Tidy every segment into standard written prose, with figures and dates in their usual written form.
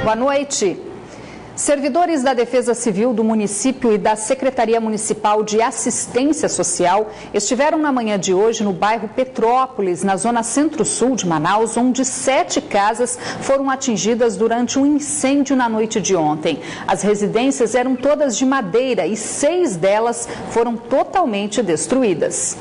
Boa noite. Servidores da Defesa Civil do município e da Secretaria Municipal de Assistência Social estiveram na manhã de hoje no bairro Petrópolis, na zona centro-sul de Manaus, onde 7 casas foram atingidas durante um incêndio na noite de ontem. As residências eram todas de madeira e 6 delas foram totalmente destruídas.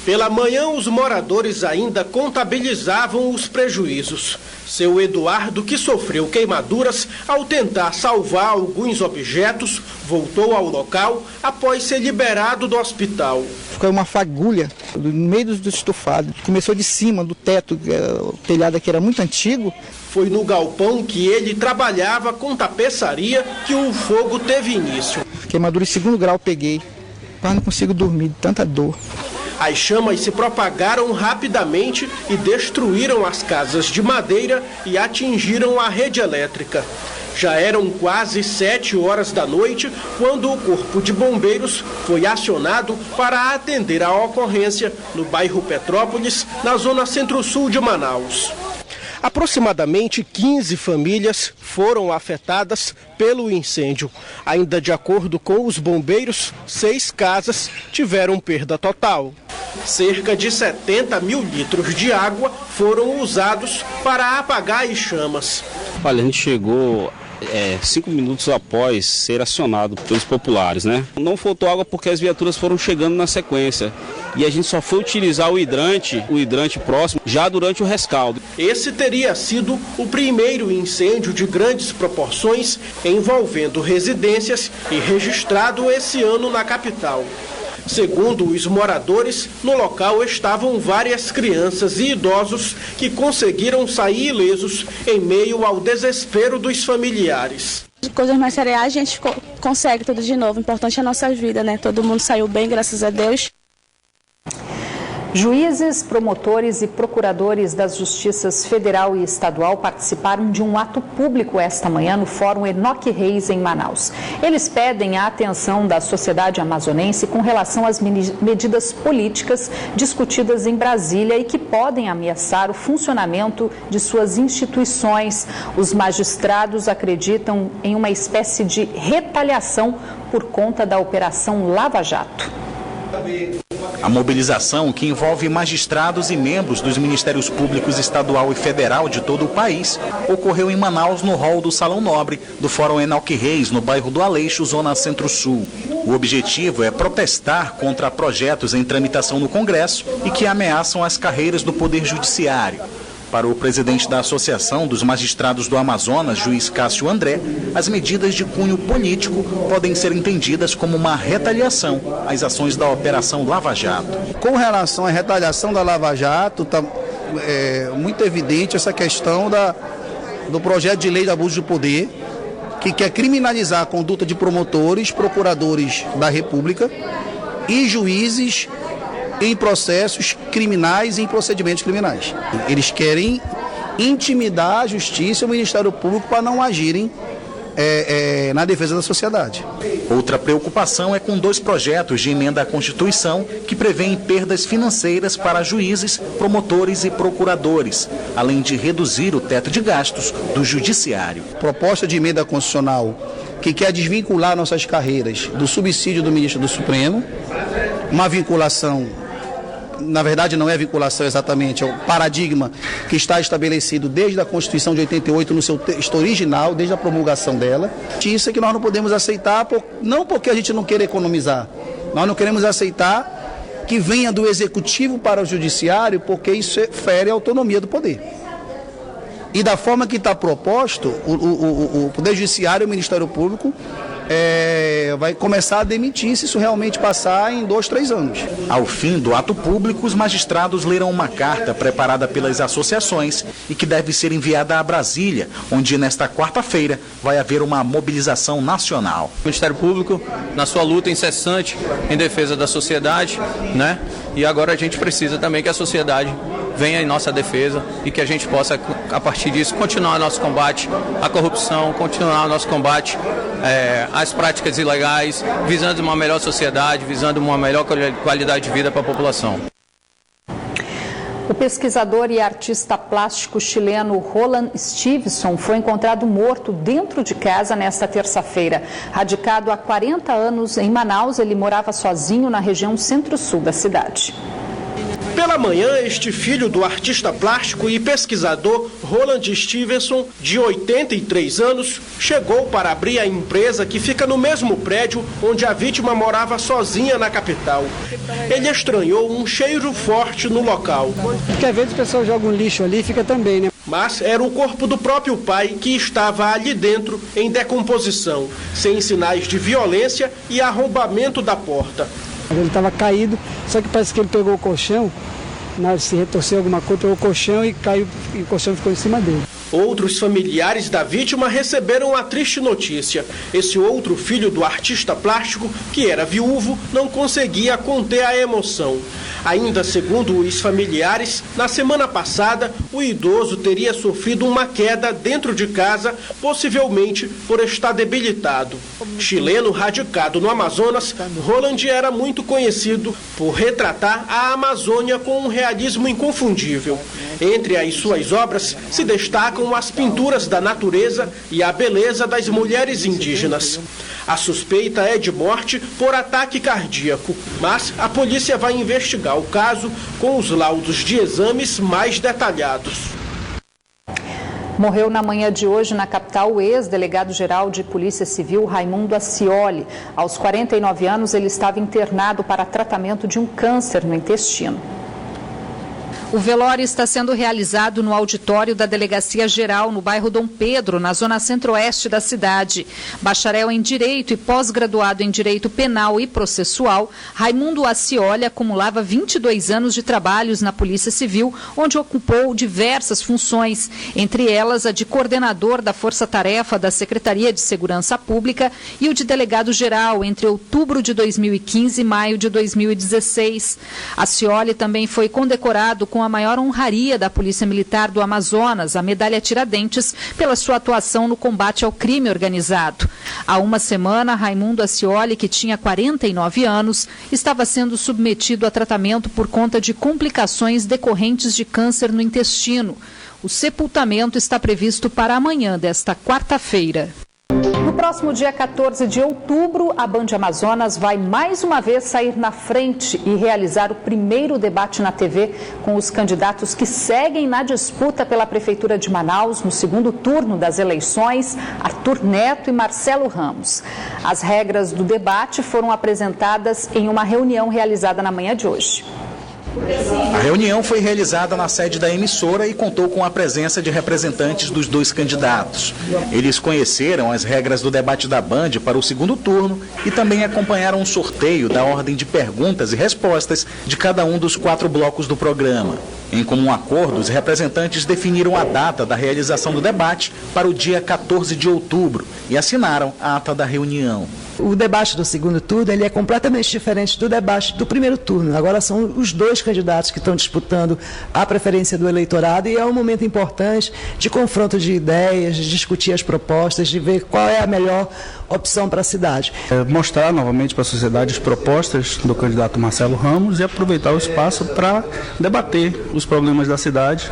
Pela manhã, os moradores ainda contabilizavam os prejuízos. Seu Eduardo, que sofreu queimaduras ao tentar salvar alguns objetos, voltou ao local após ser liberado do hospital. Foi uma fagulha no meio do estofado. Começou de cima, do teto, o telhado aqui era muito antigo. Foi no galpão que ele trabalhava com tapeçaria que o fogo teve início. Queimadura de 2º grau peguei. Quase não consigo dormir, de tanta dor. As chamas se propagaram rapidamente e destruíram as casas de madeira e atingiram a rede elétrica. Já eram quase 7 horas da noite quando o Corpo de Bombeiros foi acionado para atender a ocorrência no bairro Petrópolis, na zona centro-sul de Manaus. Aproximadamente 15 famílias foram afetadas pelo incêndio. Ainda de acordo com os bombeiros, 6 casas tiveram perda total. Cerca de 70 mil litros de água foram usados para apagar as chamas. Olha, a gente chegou 5 minutos após ser acionado pelos populares, né? Não faltou água porque as viaturas foram chegando na sequência. E a gente só foi utilizar o hidrante próximo, já durante o rescaldo. Esse teria sido o primeiro incêndio de grandes proporções envolvendo residências e registrado esse ano na capital. Segundo os moradores, no local estavam várias crianças e idosos que conseguiram sair ilesos em meio ao desespero dos familiares. Coisas mais cereais a gente consegue tudo de novo, o importante é a nossa vida, né? Todo mundo saiu bem, graças a Deus. Juízes, promotores e procuradores das Justiças Federal e Estadual participaram de um ato público esta manhã no Fórum Enoque Reis, em Manaus. Eles pedem a atenção da sociedade amazonense com relação às medidas políticas discutidas em Brasília e que podem ameaçar o funcionamento de suas instituições. Os magistrados acreditam em uma espécie de retaliação por conta da Operação Lava Jato. A mobilização, que envolve magistrados e membros dos Ministérios Públicos Estadual e Federal de todo o país, ocorreu em Manaus, no hall do Salão Nobre do Fórum Enoque Reis, no bairro do Aleixo, zona centro-sul. O objetivo é protestar contra projetos em tramitação no Congresso e que ameaçam as carreiras do Poder Judiciário. Para o presidente da Associação dos Magistrados do Amazonas, juiz Cássio André, as medidas de cunho político podem ser entendidas como uma retaliação às ações da Operação Lava Jato. Com relação à retaliação da Lava Jato, está muito evidente essa questão do projeto de lei de abuso de poder, que quer criminalizar a conduta de promotores, procuradores da República e juízes em processos criminais e em procedimentos criminais. Eles querem intimidar a Justiça e o Ministério Público para não agirem na defesa da sociedade. Outra preocupação é com 2 projetos de emenda à Constituição que prevêem perdas financeiras para juízes, promotores e procuradores, além de reduzir o teto de gastos do Judiciário. Proposta de emenda constitucional que quer desvincular nossas carreiras do subsídio do ministro do Supremo, uma vinculação. Na verdade, não é vinculação exatamente, é o paradigma que está estabelecido desde a Constituição de 88 no seu texto original, desde a promulgação dela. Isso é que nós não podemos aceitar, não porque a gente não queira economizar, nós não queremos aceitar que venha do Executivo para o Judiciário, porque isso fere a autonomia do poder. E da forma que está proposto, o Poder Judiciário e o Ministério Público vai começar a demitir se isso realmente passar em 2, 3 anos. Ao fim do ato público, os magistrados lerão uma carta preparada pelas associações e que deve ser enviada a Brasília, onde nesta quarta-feira vai haver uma mobilização nacional. O Ministério Público, na sua luta incessante em defesa da sociedade, né? E agora a gente precisa também que a sociedade venha em nossa defesa e que a gente possa, a partir disso, continuar nosso combate à corrupção, continuar nosso combate às práticas ilegais, visando uma melhor sociedade, visando uma melhor qualidade de vida para a população. O pesquisador e artista plástico chileno Roland Stevenson foi encontrado morto dentro de casa nesta terça-feira. Radicado há 40 anos em Manaus, ele morava sozinho na região centro-sul da cidade. Pela manhã, este filho do artista plástico e pesquisador Roland Stevenson, de 83 anos, chegou para abrir a empresa que fica no mesmo prédio onde a vítima morava sozinha na capital. Ele estranhou um cheiro forte no local. Porque às vezes o pessoal joga um lixo ali e fica também, né? Mas era o corpo do próprio pai que estava ali dentro, em decomposição, sem sinais de violência e arrombamento da porta. Ele estava caído, só que parece que ele pegou o colchão, se retorceu alguma coisa, pegou o colchão e caiu, e o colchão ficou em cima dele. Outros familiares da vítima receberam a triste notícia. Esse outro filho do artista plástico, que era viúvo, não conseguia conter a emoção. Ainda segundo os familiares, na semana passada, o idoso teria sofrido uma queda dentro de casa, possivelmente por estar debilitado. Chileno radicado no Amazonas, Roland era muito conhecido por retratar a Amazônia com um realismo inconfundível. Entre as suas obras se destacam as pinturas da natureza e a beleza das mulheres indígenas. A suspeita é de morte por ataque cardíaco, mas a polícia vai investigar o caso com os laudos de exames mais detalhados. Morreu na manhã de hoje na capital o ex-delegado-geral de Polícia Civil Raimundo Ascioli. Aos 49 anos ele estava internado para tratamento de um câncer no intestino. O velório está sendo realizado no auditório da Delegacia Geral, no bairro Dom Pedro, na zona centro-oeste da cidade. Bacharel em Direito e pós-graduado em Direito Penal e Processual, Raimundo Ascioli acumulava 22 anos de trabalhos na Polícia Civil, onde ocupou diversas funções, entre elas a de coordenador da Força-Tarefa da Secretaria de Segurança Pública e o de delegado-geral entre outubro de 2015 e maio de 2016. Ascioli também foi condecorado com a maior honraria da Polícia Militar do Amazonas, a Medalha Tiradentes, pela sua atuação no combate ao crime organizado. Há uma semana, Raimundo Ascioli, que tinha 49 anos, estava sendo submetido a tratamento por conta de complicações decorrentes de câncer no intestino. O sepultamento está previsto para amanhã desta quarta-feira. No próximo dia 14 de outubro, a Band Amazonas vai mais uma vez sair na frente e realizar o primeiro debate na TV com os candidatos que seguem na disputa pela Prefeitura de Manaus no segundo turno das eleições, Arthur Neto e Marcelo Ramos. As regras do debate foram apresentadas em uma reunião realizada na manhã de hoje. A reunião foi realizada na sede da emissora e contou com a presença de representantes dos dois candidatos. Eles conheceram as regras do debate da Band para o segundo turno e também acompanharam o sorteio da ordem de perguntas e respostas de cada um dos 4 blocos do programa. Em comum acordo, os representantes definiram a data da realização do debate para o dia 14 de outubro e assinaram a ata da reunião. O debate do segundo turno ele é completamente diferente do debate do primeiro turno. Agora são os dois candidatos que estão disputando a preferência do eleitorado e é um momento importante de confronto de ideias, de discutir as propostas, de ver qual é a melhor opção para a cidade. Mostrar novamente para a sociedade as propostas do candidato Marcelo Ramos e aproveitar o espaço para debater os problemas da cidade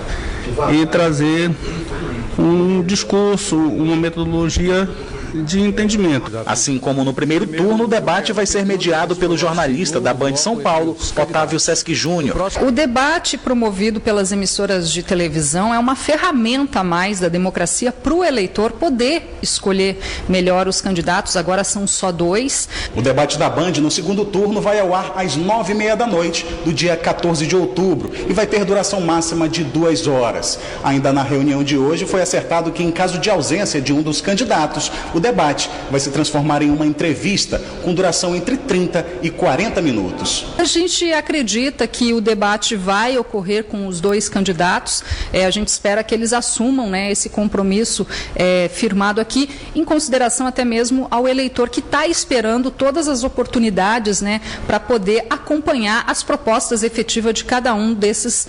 e trazer um discurso, uma metodologia de entendimento. Assim como no primeiro turno, o debate vai ser mediado pelo jornalista da Band São Paulo, Otávio Sesc Júnior. O debate promovido pelas emissoras de televisão é uma ferramenta a mais da democracia para o eleitor poder escolher melhor os candidatos. Agora são só 2. O debate da Band no segundo turno vai ao ar às 9h30 da noite do dia 14 de outubro e vai ter duração máxima de 2 horas. Ainda na reunião de hoje foi acertado que, em caso de ausência de um dos candidatos, o debate vai se transformar em uma entrevista com duração entre 30 e 40 minutos. A gente acredita que o debate vai ocorrer com os 2 candidatos. A gente espera que eles assumam, esse compromisso firmado aqui, em consideração até mesmo ao eleitor que está esperando todas as oportunidades para poder acompanhar as propostas efetivas de cada um desses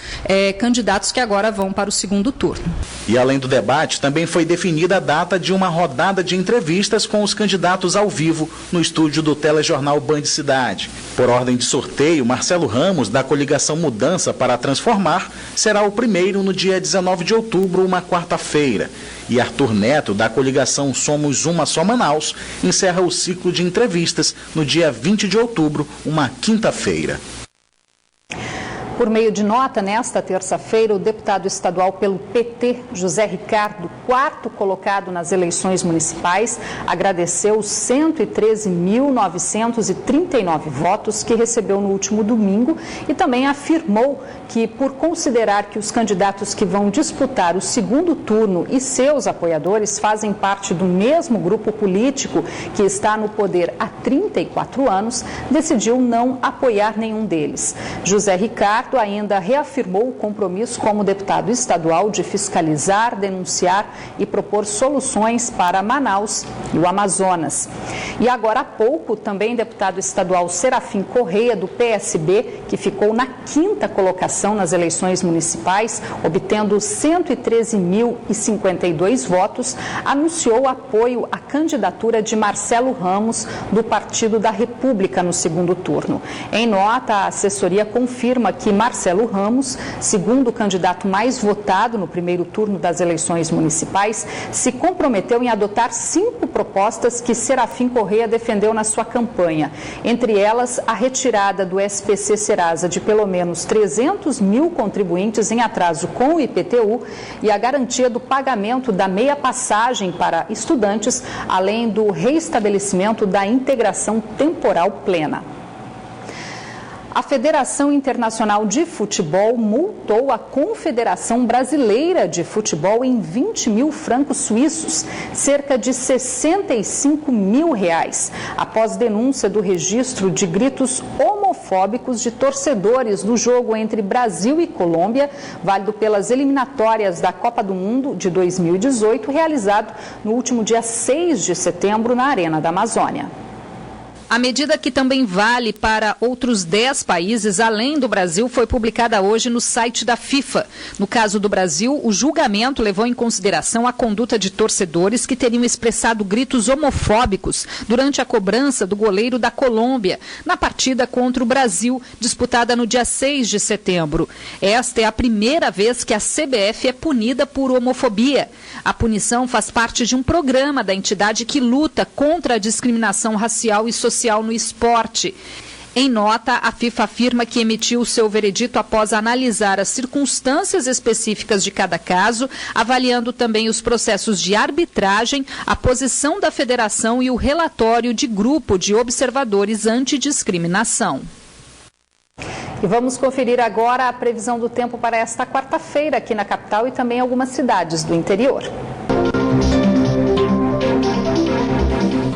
candidatos que agora vão para o segundo turno. E além do debate, também foi definida a data de uma rodada de entrevistas entrevistas com os candidatos ao vivo no estúdio do telejornal Band Cidade. Por ordem de sorteio, Marcelo Ramos, da coligação Mudança para Transformar, será o primeiro no dia 19 de outubro, uma quarta-feira. E Arthur Neto, da coligação Somos Uma Só Manaus, encerra o ciclo de entrevistas no dia 20 de outubro, uma quinta-feira. Por meio de nota, nesta terça-feira, o deputado estadual pelo PT, José Ricardo, quarto colocado nas eleições municipais, agradeceu os 113.939 votos que recebeu no último domingo e também afirmou que, por considerar que os candidatos que vão disputar o segundo turno e seus apoiadores fazem parte do mesmo grupo político que está no poder há 34 anos, decidiu não apoiar nenhum deles. José Ricardo ainda reafirmou o compromisso como deputado estadual de fiscalizar, denunciar e propor soluções para Manaus e o Amazonas. E agora há pouco, também deputado estadual Serafim Correia, do PSB, que ficou na quinta colocação nas eleições municipais, obtendo 113.052 votos, anunciou apoio à candidatura de Marcelo Ramos, do Partido da República, no segundo turno. Em nota, a assessoria confirma que Marcelo Ramos, segundo candidato mais votado no primeiro turno das eleições municipais, se comprometeu em adotar 5 propostas que Serafim Correia defendeu na sua campanha. Entre elas, a retirada do SPC Serasa de pelo menos 300 mil contribuintes em atraso com o IPTU e a garantia do pagamento da meia passagem para estudantes, além do reestabelecimento da integração temporal plena. A Federação Internacional de Futebol multou a Confederação Brasileira de Futebol em 20 mil francos suíços, cerca de 65 mil reais, após denúncia do registro de gritos homofóbicos de torcedores do jogo entre Brasil e Colômbia, válido pelas eliminatórias da Copa do Mundo de 2018, realizado no último dia 6 de setembro na Arena da Amazônia. A medida, que também vale para outros 10 países além do Brasil, foi publicada hoje no site da FIFA. No caso do Brasil, o julgamento levou em consideração a conduta de torcedores que teriam expressado gritos homofóbicos durante a cobrança do goleiro da Colômbia, na partida contra o Brasil, disputada no dia 6 de setembro. Esta é a primeira vez que a CBF é punida por homofobia. A punição faz parte de um programa da entidade que luta contra a discriminação racial e social no esporte. Em nota, a FIFA afirma que emitiu seu veredito após analisar as circunstâncias específicas de cada caso, avaliando também os processos de arbitragem, a posição da federação e o relatório de grupo de observadores antidiscriminação. E vamos conferir agora a previsão do tempo para esta quarta-feira aqui na capital e também em algumas cidades do interior.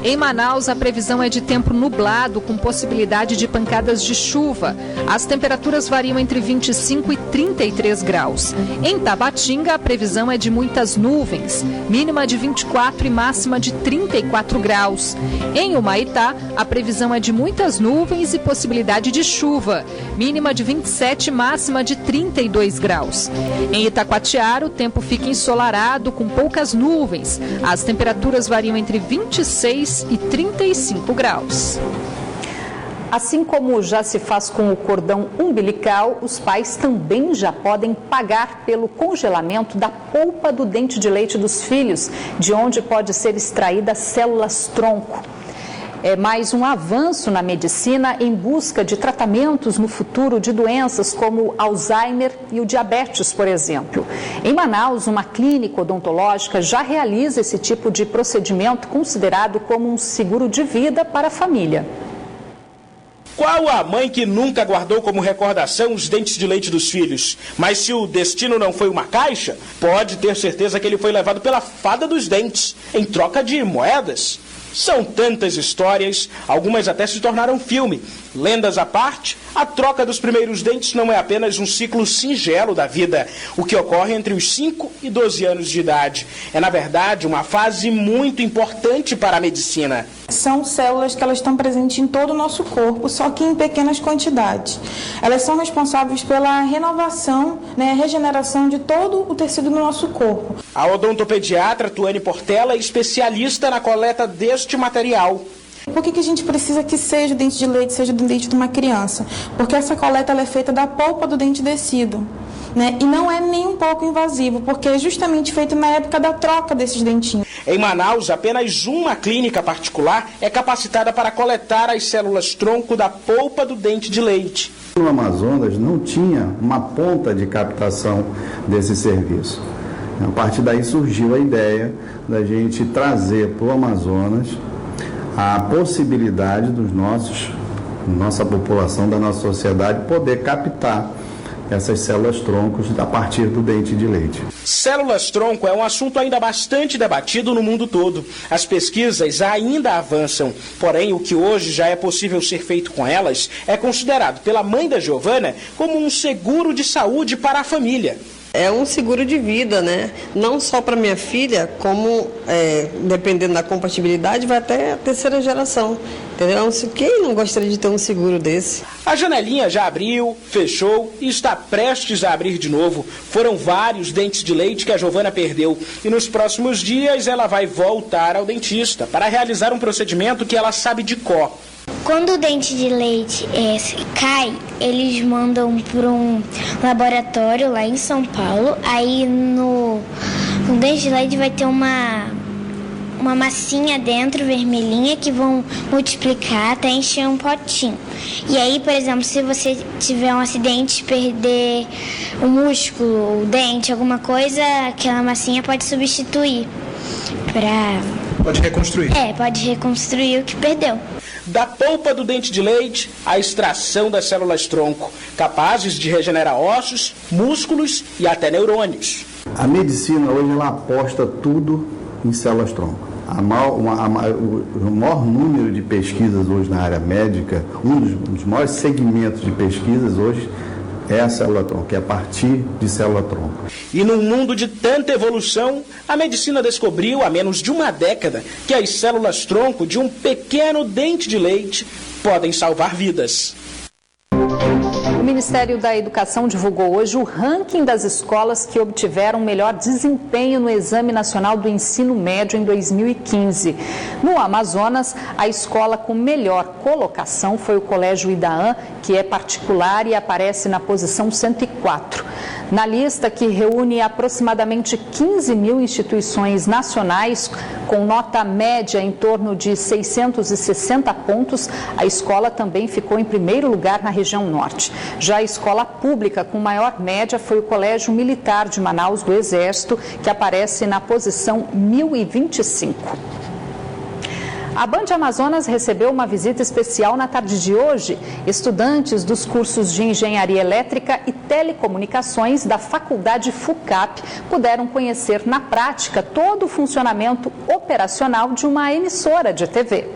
Em Manaus, a previsão é de tempo nublado, com possibilidade de pancadas de chuva. As temperaturas variam entre 25 e 33 graus. Em Tabatinga, a previsão é de muitas nuvens, mínima de 24 e máxima de 34 graus. Em Humaitá, a previsão é de muitas nuvens e possibilidade de chuva, mínima de 27 e máxima de 32 graus. Em Itacoatiara, o tempo fica ensolarado, com poucas nuvens. As temperaturas variam entre 26 e 35 graus. Assim como já se faz com o cordão umbilical, os pais também já podem pagar pelo congelamento da polpa do dente de leite dos filhos, de onde pode ser extraída células tronco. É mais um avanço na medicina em busca de tratamentos no futuro de doenças como Alzheimer e o diabetes, por exemplo. Em Manaus, uma clínica odontológica já realiza esse tipo de procedimento, considerado como um seguro de vida para a família. Qual a mãe que nunca guardou como recordação os dentes de leite dos filhos? Mas se o destino não foi uma caixa, pode ter certeza que ele foi levado pela fada dos dentes, em troca de moedas. São tantas histórias, algumas até se tornaram filme, Lendas à parte, a troca dos primeiros dentes não é apenas um ciclo singelo da vida, o que ocorre entre os 5 e 12 anos de idade. É, na verdade, uma fase muito importante para a medicina. São células que elas estão presentes em todo o nosso corpo, só que em pequenas quantidades. Elas são responsáveis pela renovação, regeneração de todo o tecido do nosso corpo. A odontopediatra Tuane Portela é especialista na coleta deste material. Por que a gente precisa que seja o dente de leite, seja do dente de uma criança? Porque essa coleta ela é feita da polpa do dente descido. E não é nem um pouco invasivo, porque é justamente feito na época da troca desses dentinhos. Em Manaus, apenas uma clínica particular é capacitada para coletar as células tronco da polpa do dente de leite. No Amazonas não tinha uma ponta de captação desse serviço. A partir daí surgiu a ideia da gente trazer para o Amazonas a possibilidade nossa população, da nossa sociedade, poder captar essas células troncos a partir do dente de leite. Células tronco é um assunto ainda bastante debatido no mundo todo. As pesquisas ainda avançam, porém o que hoje já é possível ser feito com elas é considerado pela mãe da Giovana como um seguro de saúde para a família. É um seguro de vida, não só para minha filha, como, dependendo da compatibilidade, vai até a terceira geração. Entendeu? Quem não gostaria de ter um seguro desse? A janelinha já abriu, fechou e está prestes a abrir de novo. Foram vários dentes de leite que a Giovana perdeu. E nos próximos dias ela vai voltar ao dentista para realizar um procedimento que ela sabe de cor. Quando o dente de leite cai, eles mandam para um laboratório lá em São Paulo. Aí no dente de leite vai ter uma massinha dentro, vermelhinha, que vão multiplicar até encher um potinho. E aí, por exemplo, se você tiver um acidente, perder o músculo, o dente, alguma coisa, aquela massinha pode substituir Pode reconstruir. Pode reconstruir o que perdeu. Da polpa do dente de leite, a extração das células tronco, capazes de regenerar ossos, músculos e até neurônios. A medicina hoje ela aposta tudo em células tronco. O maior número de pesquisas hoje na área médica, um dos maiores segmentos de pesquisas hoje é a célula tronco, que é a partir de célula tronco. E num mundo de tanta evolução, a medicina descobriu há menos de uma década que as células tronco de um pequeno dente de leite podem salvar vidas. O Ministério da Educação divulgou hoje o ranking das escolas que obtiveram melhor desempenho no Exame Nacional do Ensino Médio em 2015. No Amazonas, a escola com melhor colocação foi o Colégio Idaã, que é particular e aparece na posição 104. Na lista, que reúne aproximadamente 15 mil instituições nacionais, com nota média em torno de 660 pontos, a escola também ficou em primeiro lugar na região norte. Já a escola pública com maior média foi o Colégio Militar de Manaus do Exército, que aparece na posição 1025. A Band Amazonas recebeu uma visita especial na tarde de hoje. Estudantes dos cursos de Engenharia Elétrica e Telecomunicações da Faculdade FUCAP puderam conhecer na prática todo o funcionamento operacional de uma emissora de TV.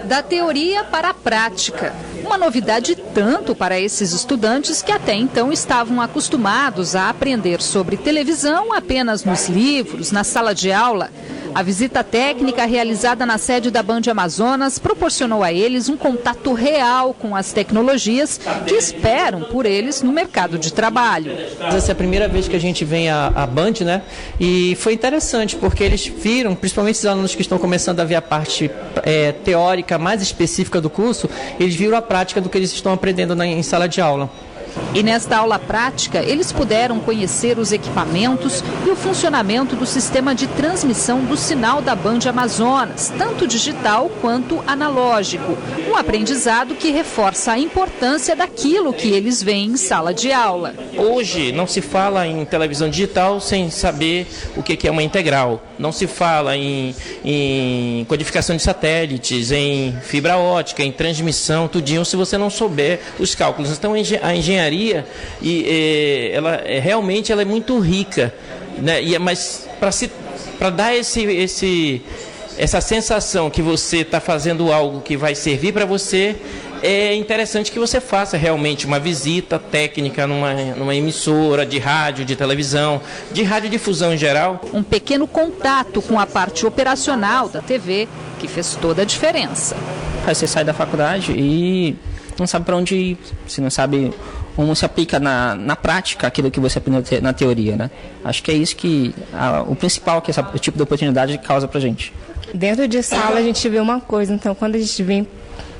Da teoria para a prática. Uma novidade tanto para esses estudantes que até então estavam acostumados a aprender sobre televisão apenas nos livros, na sala de aula. A visita técnica realizada na sede da Band Amazonas proporcionou a eles um contato real com as tecnologias que esperam por eles no mercado de trabalho. Essa é a primeira vez que a gente vem à Band, E foi interessante porque eles viram, principalmente os alunos que estão começando a ver a parte teórica mais específica do curso, eles viram a prática do que eles estão aprendendo em sala de aula. E nesta aula prática, eles puderam conhecer os equipamentos e o funcionamento do sistema de transmissão do sinal da Band Amazonas, tanto digital quanto analógico. Um aprendizado que reforça a importância daquilo que eles veem em sala de aula. Hoje não se fala em televisão digital sem saber o que é uma integral. Não se fala em codificação de satélites, em fibra ótica, em transmissão, tudinho, se você não souber os cálculos. Então a engenharia ela realmente ela é muito rica, mas para dar essa sensação que você está fazendo algo que vai servir para você, é interessante que você faça realmente uma visita técnica numa emissora de rádio, de televisão, de radiodifusão em geral. Um pequeno contato com a parte operacional da TV que fez toda a diferença. Aí você sai da faculdade e não sabe para onde ir, você não sabe como se aplica na prática aquilo que você aprendeu na teoria, né? Acho que é isso que o principal que esse tipo de oportunidade causa pra gente. Dentro de sala a gente vê uma coisa, então quando a gente vem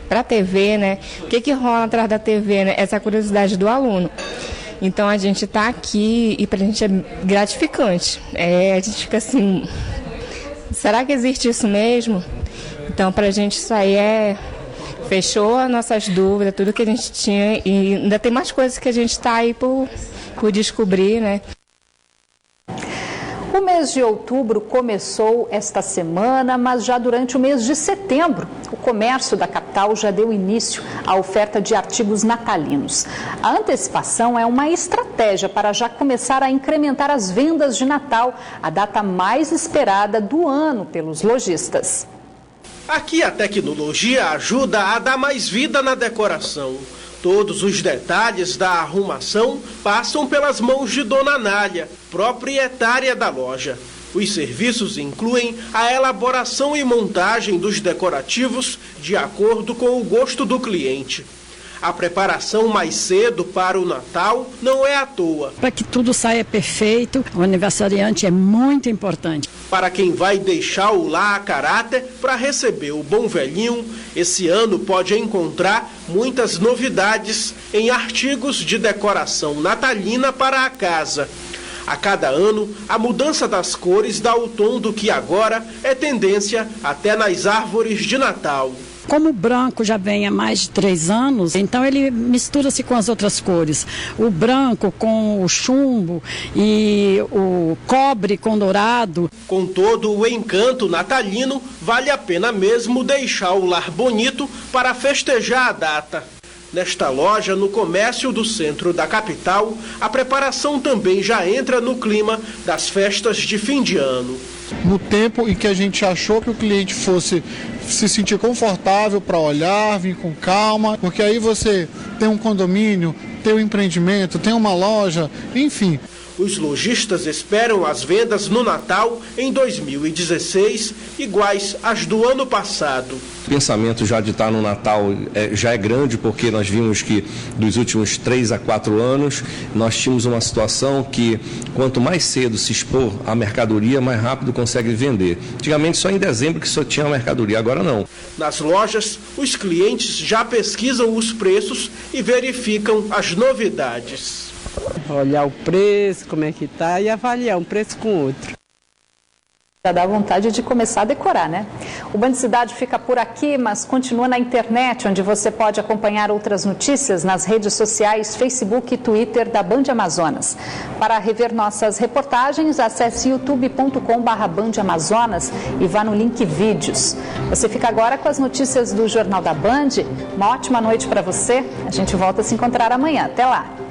para a TV, né? O que rola atrás da TV, né? Essa curiosidade do aluno. Então a gente está aqui e para a gente é gratificante. A gente fica assim, será que existe isso mesmo? Então para a gente isso aí fechou as nossas dúvidas, tudo que a gente tinha, e ainda tem mais coisas que a gente está aí por descobrir, né? O mês de outubro começou esta semana, mas já durante o mês de setembro, o comércio da capital já deu início à oferta de artigos natalinos. A antecipação é uma estratégia para já começar a incrementar as vendas de Natal, a data mais esperada do ano pelos lojistas. Aqui a tecnologia ajuda a dar mais vida na decoração. Todos os detalhes da arrumação passam pelas mãos de Dona Nália, proprietária da loja. Os serviços incluem a elaboração e montagem dos decorativos de acordo com o gosto do cliente. A preparação mais cedo para o Natal não é à toa. Para que tudo saia perfeito, o aniversariante é muito importante. Para quem vai deixar o lar a caráter para receber o bom velhinho, esse ano pode encontrar muitas novidades em artigos de decoração natalina para a casa. A cada ano, a mudança das cores dá o tom do que agora é tendência até nas árvores de Natal. Como o branco já vem há mais de 3 anos, então ele mistura-se com as outras cores. O branco com o chumbo e o cobre com dourado. Com todo o encanto natalino, vale a pena mesmo deixar o lar bonito para festejar a data. Nesta loja, no comércio do centro da capital, a preparação também já entra no clima das festas de fim de ano. No tempo em que a gente achou que o cliente fosse se sentir confortável para olhar, vir com calma, porque aí você tem um condomínio, tem um empreendimento, tem uma loja, enfim. Os lojistas esperam as vendas no Natal em 2016 iguais às do ano passado. O pensamento já de estar no Natal já é grande, porque nós vimos que dos últimos 3 a 4 anos nós tínhamos uma situação que quanto mais cedo se expor a mercadoria, mais rápido consegue vender. Antigamente só em dezembro que só tinha mercadoria, agora não. Nas lojas, os clientes já pesquisam os preços e verificam as novidades. Olhar o preço, como é que tá, e avaliar um preço com outro. Já dá vontade de começar a decorar, né? O Band Cidade fica por aqui, mas continua na internet, onde você pode acompanhar outras notícias nas redes sociais, Facebook e Twitter da Band Amazonas. Para rever nossas reportagens, acesse youtube.com/Band Amazonas e vá no link vídeos. Você fica agora com as notícias do Jornal da Band. Uma ótima noite para você. A gente volta a se encontrar amanhã. Até lá!